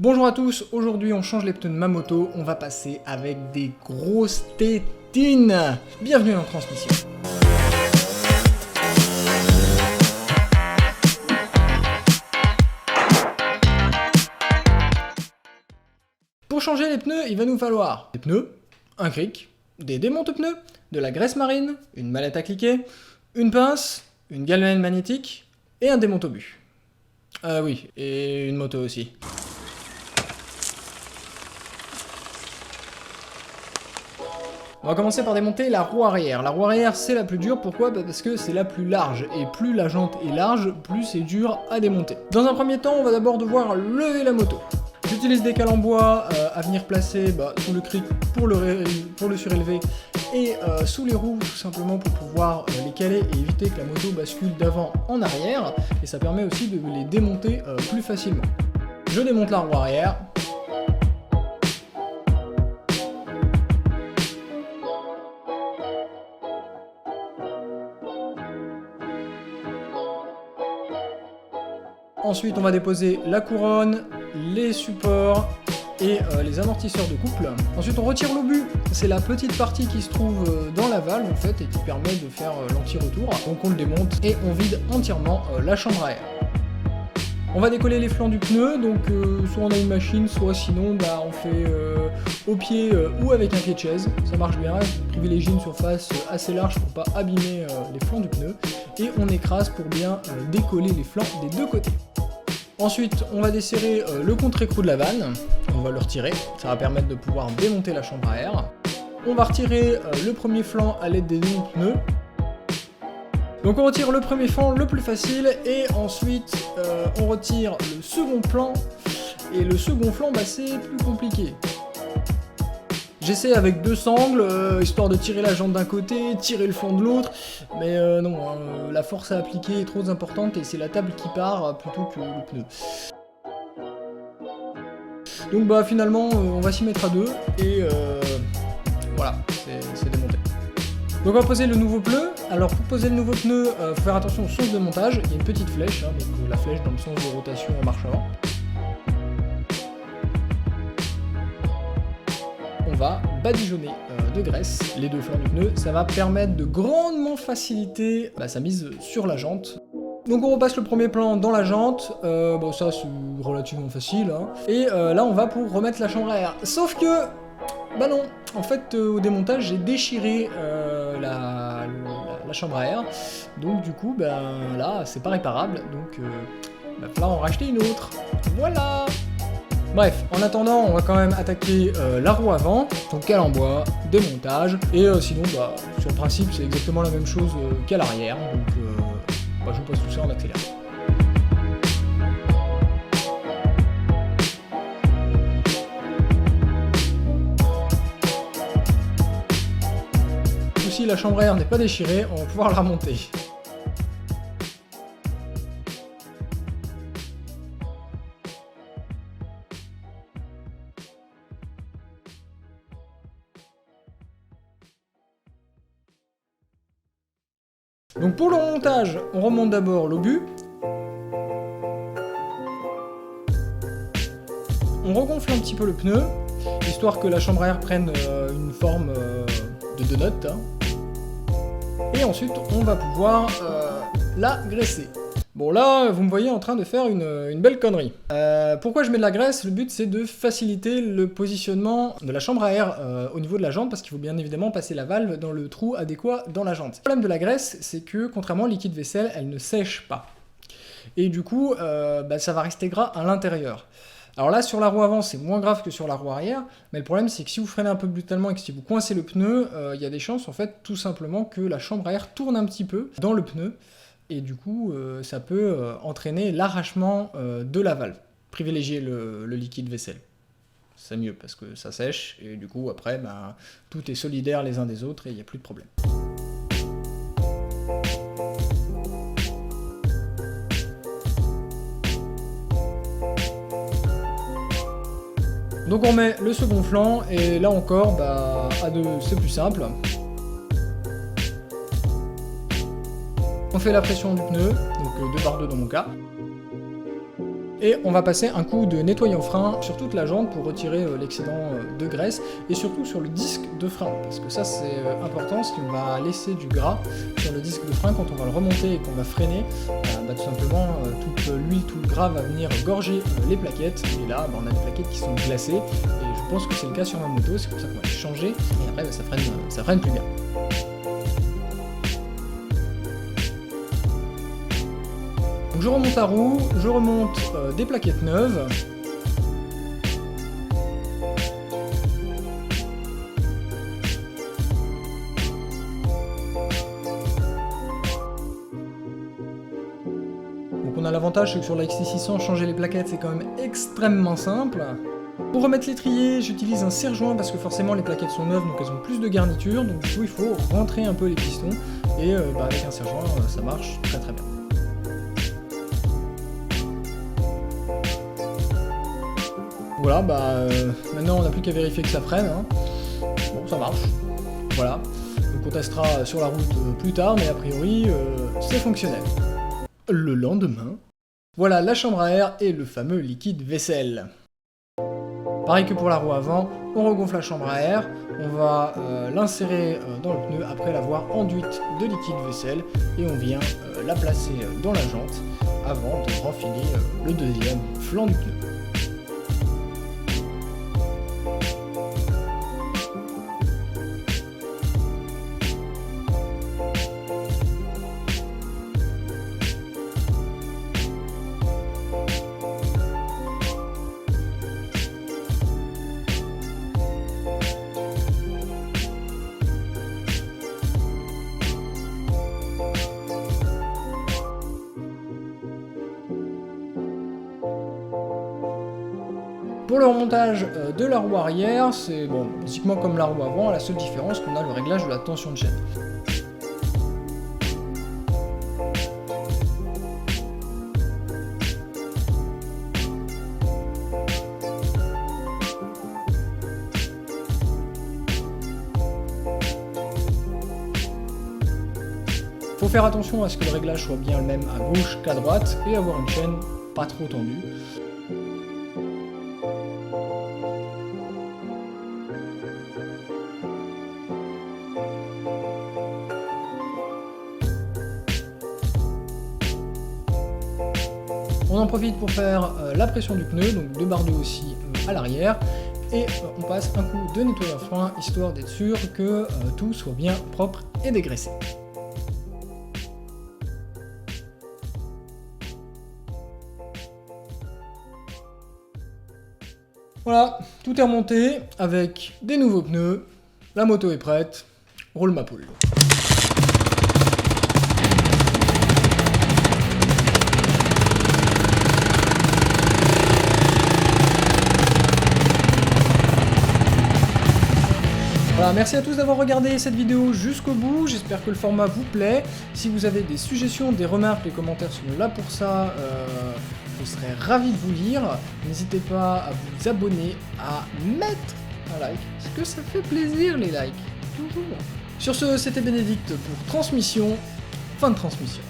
Bonjour à tous, aujourd'hui on change les pneus de ma moto, on va passer avec des grosses tétines. Bienvenue en transmission. Pour changer les pneus, il va nous falloir des pneus, un cric, des démonte-pneus, de la graisse marine, une mallette à cliquer, une pince, une galvane magnétique et un démonte-obus. Ah oui, et une moto aussi. On va commencer par démonter la roue arrière. La roue arrière, c'est la plus dure, pourquoi ? Parce que c'est la plus large, et plus la jante est large, plus c'est dur à démonter. Dans un premier temps, on va d'abord devoir lever la moto. J'utilise des cales en bois à venir placer sous le cric pour le surélever, et sous les roues, tout simplement pour pouvoir les caler et éviter que la moto bascule d'avant en arrière, et ça permet aussi de les démonter plus facilement. Je démonte la roue arrière. Ensuite, on va déposer la couronne, les supports et les amortisseurs de couple. Ensuite, on retire l'obus. C'est la petite partie qui se trouve dans la valve en fait et qui permet de faire l'anti-retour. Donc on le démonte et on vide entièrement la chambre à air. On va décoller les flancs du pneu, donc soit on a une machine, soit sinon on fait au pied ou avec un pied de chaise. Ça marche bien, je privilégie une surface assez large pour pas abîmer les flancs du pneu. Et on écrase pour bien décoller les flancs des deux côtés. Ensuite, on va desserrer le contre-écrou de la vanne, on va le retirer, ça va permettre de pouvoir démonter la chambre à air. On va retirer le premier flanc à l'aide des pneus. Donc on retire le premier flanc le plus facile et ensuite on retire le second flanc et le second flanc c'est plus compliqué. J'essaie avec deux sangles, histoire de tirer la jante d'un côté, tirer le flanc de l'autre, mais non, la force à appliquer est trop importante et c'est la table qui part plutôt que le pneu. Donc finalement on va s'y mettre à deux et voilà, c'est démonté. Donc on va poser le nouveau pneu. Alors pour poser le nouveau pneu, faut faire attention au sens de montage, il y a une petite flèche, donc la flèche dans le sens de rotation en marche avant. On va badigeonner de graisse les deux flancs du pneu, ça va permettre de grandement faciliter sa mise sur la jante. Donc on repasse le premier plan dans la jante, ça c'est relativement facile, et là on va pour remettre la chambre à air. Sauf que, non, en fait au démontage j'ai déchiré la chambre à air, donc du coup là c'est pas réparable, donc il va falloir en racheter une autre. Voilà. Bref, en attendant, on va quand même attaquer la roue avant, donc cale en bois, démontage, et sinon, sur le principe, c'est exactement la même chose qu'à l'arrière, donc je vous passe tout ça en accéléré. Si la chambre à air n'est pas déchirée, on va pouvoir la remonter. Donc pour le remontage, on remonte d'abord l'obus. On regonfle un petit peu le pneu, histoire que la chambre à air prenne une forme de donut. Et ensuite, on va pouvoir la graisser. Bon là, vous me voyez en train de faire une belle connerie. Pourquoi je mets de la graisse ? Le but c'est de faciliter le positionnement de la chambre à air au niveau de la jante, parce qu'il faut bien évidemment passer la valve dans le trou adéquat dans la jante. Le problème de la graisse, c'est que contrairement au liquide vaisselle, elle ne sèche pas. Et du coup, ça va rester gras à l'intérieur. Alors là, sur la roue avant, c'est moins grave que sur la roue arrière, mais le problème c'est que si vous freinez un peu brutalement et que si vous coincez le pneu, il y a des chances en fait tout simplement que la chambre à air tourne un petit peu dans le pneu, et du coup ça peut entraîner l'arrachement de la valve. Privilégiez le liquide vaisselle, c'est mieux parce que ça sèche, et du coup après tout est solidaire les uns des autres et il n'y a plus de problème. Donc on met le second flanc, et là encore, à deux c'est plus simple. On fait la pression du pneu, donc 2 par 2 dans mon cas. Et on va passer un coup de nettoyant frein sur toute la jante pour retirer l'excédent de graisse et surtout sur le disque de frein, parce que ça c'est important, si on va laisser du gras sur le disque de frein quand on va le remonter et qu'on va freiner, tout simplement toute l'huile, tout le gras va venir gorger les plaquettes, et là on a des plaquettes qui sont glacées, et je pense que c'est le cas sur ma moto, c'est pour ça qu'on va changer, et après ça freine plus bien. Donc je remonte la roue, je remonte des plaquettes neuves. Donc on a l'avantage que sur la XT600, changer les plaquettes c'est quand même extrêmement simple. Pour remettre l'étrier, j'utilise un serre-joint parce que forcément les plaquettes sont neuves, donc elles ont plus de garniture, donc du coup il faut rentrer un peu les pistons, et avec un serre-joint ça marche très très bien. Voilà, maintenant on n'a plus qu'à vérifier que ça freine, hein. Bon, ça marche, voilà. Donc on testera sur la route plus tard, mais a priori, c'est fonctionnel. Le lendemain, voilà la chambre à air et le fameux liquide vaisselle. Pareil que pour la roue avant, on regonfle la chambre à air, on va l'insérer dans le pneu après l'avoir enduite de liquide vaisselle, et on vient la placer dans la jante avant de renfiler le deuxième flanc du pneu. Pour le remontage de la roue arrière, c'est bon, basiquement comme la roue avant, à la seule différence qu'on a le réglage de la tension de chaîne. Faut faire attention à ce que le réglage soit bien le même à gauche qu'à droite et avoir une chaîne pas trop tendue. On en profite pour faire la pression du pneu, donc 2 barres de aussi à l'arrière, et on passe un coup de nettoyant frein, histoire d'être sûr que tout soit bien propre et dégraissé. Voilà, tout est remonté avec des nouveaux pneus, la moto est prête, roule ma poule. Voilà, merci à tous d'avoir regardé cette vidéo jusqu'au bout, j'espère que le format vous plaît. Si vous avez des suggestions, des remarques, les commentaires sont là pour ça, je serais ravi de vous lire. N'hésitez pas à vous abonner, à mettre un like, parce que ça fait plaisir les likes, toujours. Sur ce, c'était Bénédicte pour Transmission, fin de transmission.